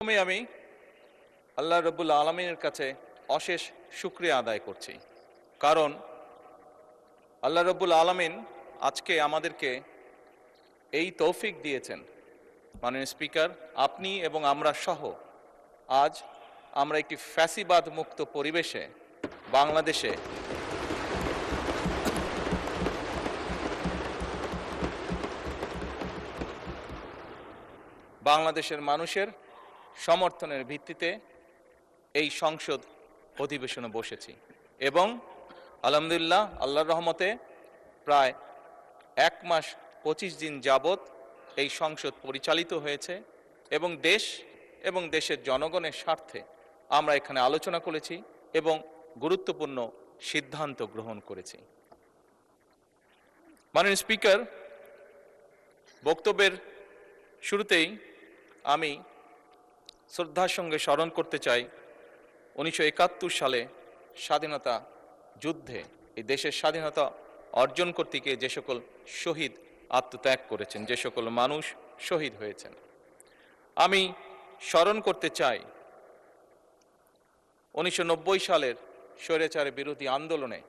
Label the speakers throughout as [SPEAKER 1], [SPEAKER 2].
[SPEAKER 1] আমি আল্লাহ রব্বুল আলমিনের কাছে অশেষ শুকরিয়া আদায় করছি, কারণ আল্লাহ রব্বুল আলমিন আজকে আমাদেরকে এই তৌফিক দিয়েছেন। মাননীয় স্পিকার, আপনি এবং আমরা সহ আজ আমরা একটি ফ্যাসিবাদ মুক্ত পরিবেশে বাংলাদেশের মানুষের সমর্থনের ভিত্তিতে এই সংসদ অধিবেশনে বসেছি এবং আলহামদুলিল্লাহ আল্লাহর রহমতে প্রায় 1 মাস 25 দিন যাবৎ এই সংসদ পরিচালিত হয়েছে এবং দেশ এবং দেশের জনগণের স্বার্থে আমরা এখানে আলোচনা করেছি এবং গুরুত্বপূর্ণ সিদ্ধান্ত গ্রহণ করেছি। মাননীয় স্পিকার, বক্তব্যের শুরুতেই আমি শ্রদ্ধার সঙ্গে স্মরণ করতে চাই 1971 সালে স্বাধীনতা যুদ্ধে এই দেশের স্বাধীনতা অর্জন করতে গিয়ে যে সকল শহীদ আত্মত্যাগ করেছেন, যে সকল মানুষ শহীদ হয়েছেন। আমি স্মরণ করতে চাই 1990 সালের স্বৈরাচার বিরোধী আন্দোলনে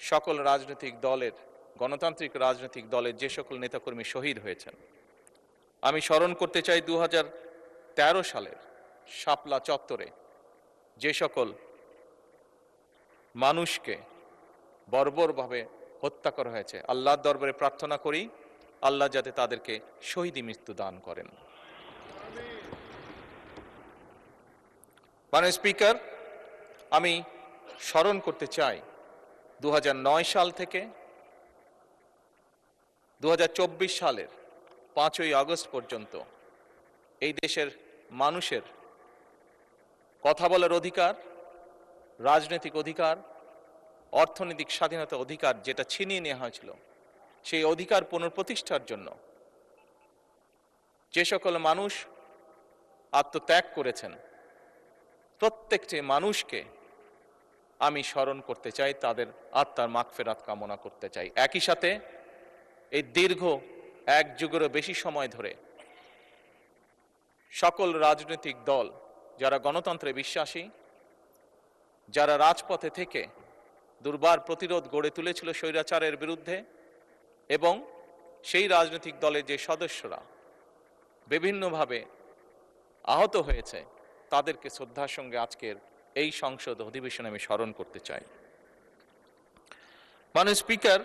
[SPEAKER 1] সকল রাজনৈতিক দলের, গণতান্ত্রিক রাজনৈতিক দলের যে সকল নেতাকর্মী শহীদ হয়েছেন। আমি স্মরণ করতে চাই 2013 সালের শাপলা চত্বরে যে সকল মানুষকে বর্বরভাবে হত্যা করা হয়েছে। আল্লাহর দরবারে প্রার্থনা করি আল্লাহ যাতে তাদেরকে শহীদি মৃত্যু দান করেন। মাননীয় স্পিকার, আমি স্মরণ করতে চাই 2009 সাল থেকে 2024 সালের 5ই আগস্ট পর্যন্ত এই দেশের মানুষের কথা বলার অধিকার, রাজনৈতিক অধিকার, অর্থনৈতিক স্বাধীনতা অধিকার যেটা ছিনিয়ে নেওয়া হয়েছিল, সেই অধিকার পুনঃপ্রতিষ্ঠার জন্য যে সকল মানুষ আত্মত্যাগ করেছেন প্রত্যেকটি মানুষকে আমি স্মরণ করতে চাই, তাদের আত্মার মাগফিরাত কামনা করতে চাই। একই সাথে এই দীর্ঘ 1 যুগেরও বেশি সময় ধরে সকল রাজনৈতিক দল যারা গণতন্ত্রে বিশ্বাসী, যারা রাজপথে থেকে দুর্বার প্রতিরোধ গড়ে তুলেছিল স্বৈরাচারের বিরুদ্ধে, এবং সেই রাজনৈতিক দলের যে সদস্যরা বিভিন্নভাবে আহত হয়েছে তাদেরকে শ্রদ্ধার সঙ্গে আজকের এই সংসদ অধিবেশনে আমি স্মরণ করতে চাই। মাননীয় স্পিকার,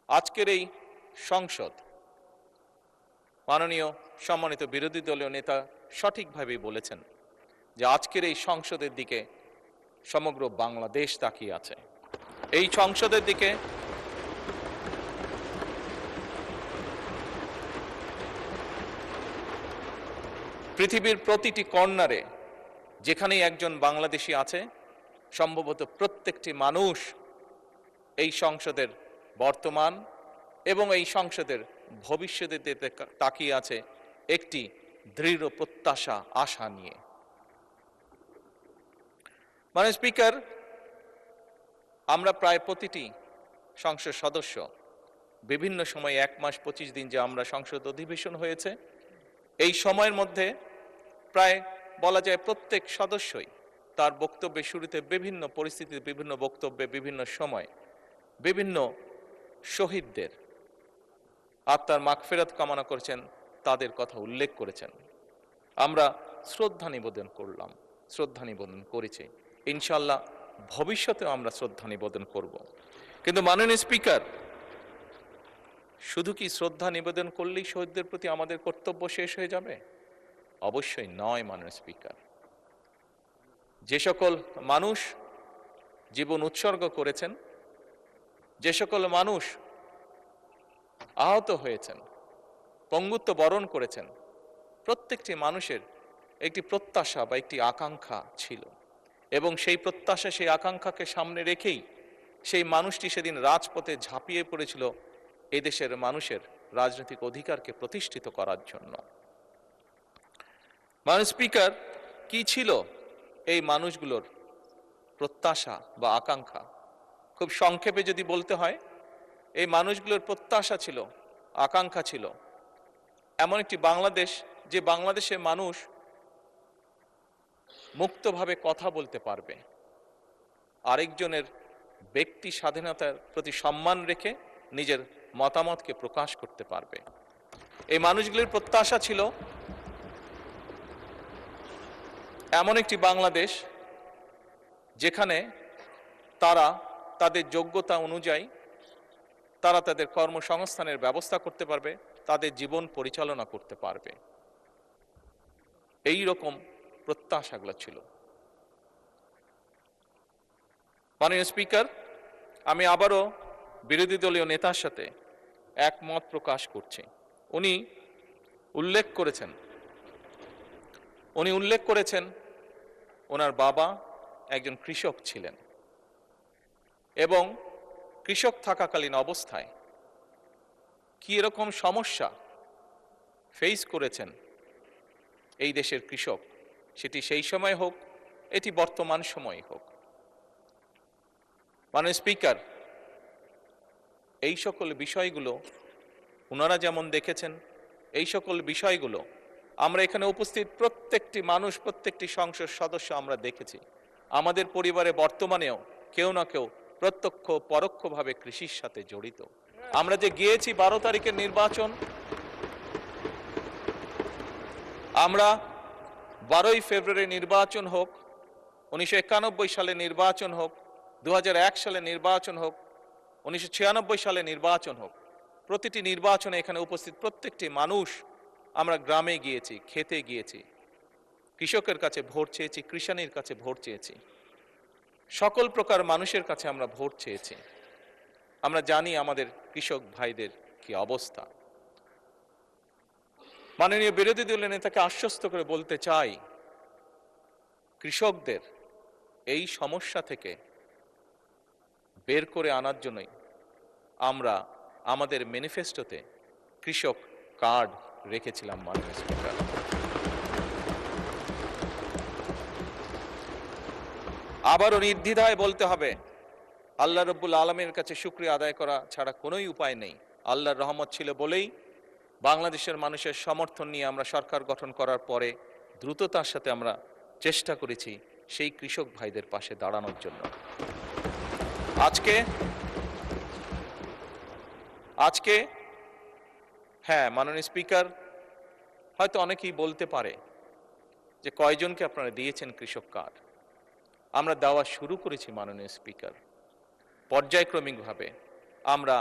[SPEAKER 1] আজকের এই সংসদ, মাননীয় সম্মানিত বিরোধী দলীয় নেতা সঠিকভাবেই বলেছেন যে আজকের এই সংসদের দিকে সমগ্র বাংলাদেশ তাকিয়ে আছে। এই সংসদের দিকে পৃথিবীর প্রতিটি কর্নারে যেখানেই একজন বাংলাদেশি আছে, সম্ভবত প্রত্যেকটি মানুষ এই সংসদের বর্তমান এবং এই সংসদের ভবিষ্যতের দিকে তাকিয়ে আছে একটি দৃঢ় প্রত্যাশা, আশা নিয়ে। মাননীয় স্পিকার, আমরা প্রায় প্রতিটি সংসদ সদস্য বিভিন্ন সময় 1 মাস 25 দিন যে আমরা সংসদ অধিবেশন হয়েছে, এই সময়ের মধ্যে প্রায় বলা যায় প্রত্যেক সদস্যই তার বক্তব্যের শুরুতে বিভিন্ন পরিস্থিতিতে, বিভিন্ন বক্তব্যে, বিভিন্ন সময় বিভিন্ন শহীদদের আত্মার মাগফিরাত কামনা করেছেন, তাদের কথা উল্লেখ করেছেন। আমরা শ্রদ্ধা নিবেদন করলাম, শ্রদ্ধা নিবেদন করেছি, ইনশাআল্লাহ ভবিষ্যতেও আমরা শ্রদ্ধা নিবেদন করব। কিন্তু মাননীয় স্পিকার, শুধু কি শ্রদ্ধা নিবেদন করলেই শহীদদের প্রতি আমাদের কর্তব্য শেষ হয়ে যাবে? অবশ্যই নয়। মাননীয় স্পিকার, যে সকল মানুষ জীবন উৎসর্গ করেছেন, যে সকল মানুষ আহত হয়েছেন, পঙ্গুত্ব বরণ করেছেন, প্রত্যেকটি মানুষের একটি প্রত্যাশা বা একটি আকাঙ্ক্ষা ছিল, এবং সেই প্রত্যাশা, সেই আকাঙ্ক্ষাকে সামনে রেখেই সেই মানুষটি সেদিন রাজপথে ঝাঁপিয়ে পড়েছিল এদেশের মানুষের রাজনৈতিক অধিকারকে প্রতিষ্ঠিত করার জন্য। মাননীয় স্পিকার, কি ছিল এই মানুষগুলোর প্রত্যাশা বা আকাঙ্ক্ষা? খুব সংক্ষেপে যদি বলতে হয়, এই মানুষগুলোর প্রত্যাশা ছিল, আকাঙ্ক্ষা ছিল এমন একটি বাংলাদেশ, যে বাংলাদেশের মানুষ মুক্তভাবে কথা বলতে পারবে, আরেকজনের ব্যক্তি স্বাধীনতার প্রতি সম্মান রেখে নিজের মতামতকে প্রকাশ করতে পারবে। এই মানুষগুলির প্রত্যাশা ছিল এমন একটি বাংলাদেশ যেখানে তারা তাদের যোগ্যতা অনুযায়ী তারা তাদের কর্মসংস্থানের ব্যবস্থা করতে পারবে, তাদের জীবন পরিচালনা করতে পারবে। এই রকম প্রত্যাশাগুলো ছিল। মাননীয় স্পিকার, আমি আবারও বিরোধী দলীয় নেতার সাথে একমত প্রকাশ করছি। উনি উল্লেখ করেছেন ওনার বাবা একজন কৃষক ছিলেন এবং কৃষক থাকাকালীন অবস্থায় কি এরকম সমস্যা ফেস করেছেন এই দেশের কৃষক, সেটি সেই সময় হোক, এটি বর্তমান সময় হোক। মাননীয় স্পিকার, এই সকল বিষয়গুলো ওনারা যেমন দেখেছেন, এই সকল বিষয়গুলো আমরা এখানে উপস্থিত প্রত্যেকটি মানুষ, প্রত্যেকটি সংসদ সদস্য আমরা দেখেছি। আমাদের পরিবারে বর্তমানেও কেউ না কেউ প্রত্যক্ষ পরোক্ষভাবে কৃষির সাথে জড়িত। আমরা যে গিয়েছি 12 তারিখের নির্বাচন, আমরা 12ই ফেব্রুয়ারি নির্বাচন হোক, 1991 সালে নির্বাচন হোক, 2001 সালে নির্বাচন হোক, 1996 সালে নির্বাচন হোক, প্রতিটি নির্বাচনে এখানে উপস্থিত প্রত্যেকটি মানুষ আমরা গ্রামে গিয়েছি, খেতে গিয়েছি, কৃষকের কাছে ভোট চেয়েছি, কৃষাণীর কাছে ভোট চেয়েছি, সকল প্রকার মানুষের কাছে আমরা ভোট চেয়েছি। আমরা জানি আমাদের কৃষক ভাইদের কি অবস্থা। মাননীয় বিরোধী দলের নেতাকে আশ্বস্ত করে বলতে চাই, কৃষকদের এই সমস্যা থেকে বের করে আনার জন্যই আমরা আমাদের ম্যানিফেস্টোতে কৃষক কার্ড রেখেছিলাম। মাননীয় স্পিকার, আবারও নির্দ্বিধায় বলতে হবে, আল্লাহ রব্বুল আলমের কাছে শুকরিয়া আদায় করা ছাড়া কোনোই উপায় নেই। আল্লাহর রহমত ছিল বলেই বাংলাদেশের মানুষের সমর্থন নিয়ে আমরা সরকার গঠন করার পরে দ্রুততার সাথে আমরা চেষ্টা করেছি সেই কৃষক ভাইদের পাশে দাঁড়ানোর জন্য। আজকে হ্যাঁ, মাননীয় স্পিকার, হয়তো অনেকেই বলতে পারে যে কয়জনকে আপনারা দিয়েছেন কৃষক কার্ড। আমরা দেওয়া শুরু করেছি মাননীয় স্পিকার, পর্যায়ক্রমিকভাবে। আমরা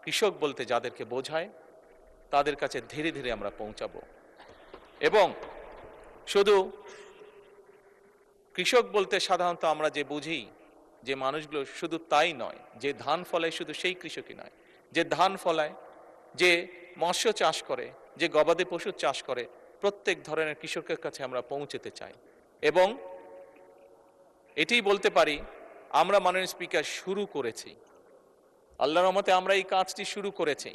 [SPEAKER 1] কৃষক বলতে যাদেরকে বোঝায় তাদের কাছে ধীরে ধীরে আমরা পৌঁছাবো। এবং শুধু কৃষক বলতে সাধারণত আমরা যে বুঝি যে মানুষগুলো, শুধু তাই নয়, যে ধান ফলায় শুধু সেই কৃষকই নয়, যে ধান ফলায়, যে মৎস্য চাষ করে, যে গবাদি পশু চাষ করে, প্রত্যেক ধরনের কৃষকের কাছে আমরা পৌঁছতে চাই। এবং এটাই বলতে পারি, আমরা মাননীয় স্পিকার শুরু করেছি, আল্লাহর রহমতে আমরা এই কাজটি শুরু করেছি,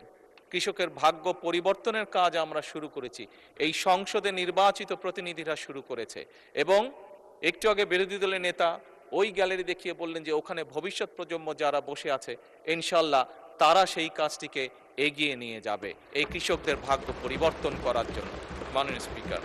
[SPEAKER 1] কৃষকের ভাগ্য পরিবর্তনের কাজ আমরা শুরু করেছি, এই সংসদে নির্বাচিত প্রতিনিধিরা শুরু করেছে। এবং একটু আগে বিরোধী দলের নেতা ওই গ্যালারি দেখিয়ে বললেন যে ওখানে ভবিষ্যৎ প্রজন্ম যারা বসে আছে, ইনশাল্লাহ তারা সেই কাজটিকে এগিয়ে নিয়ে যাবে এই কৃষকদের ভাগ্য পরিবর্তন করার জন্য। মাননীয় স্পিকার,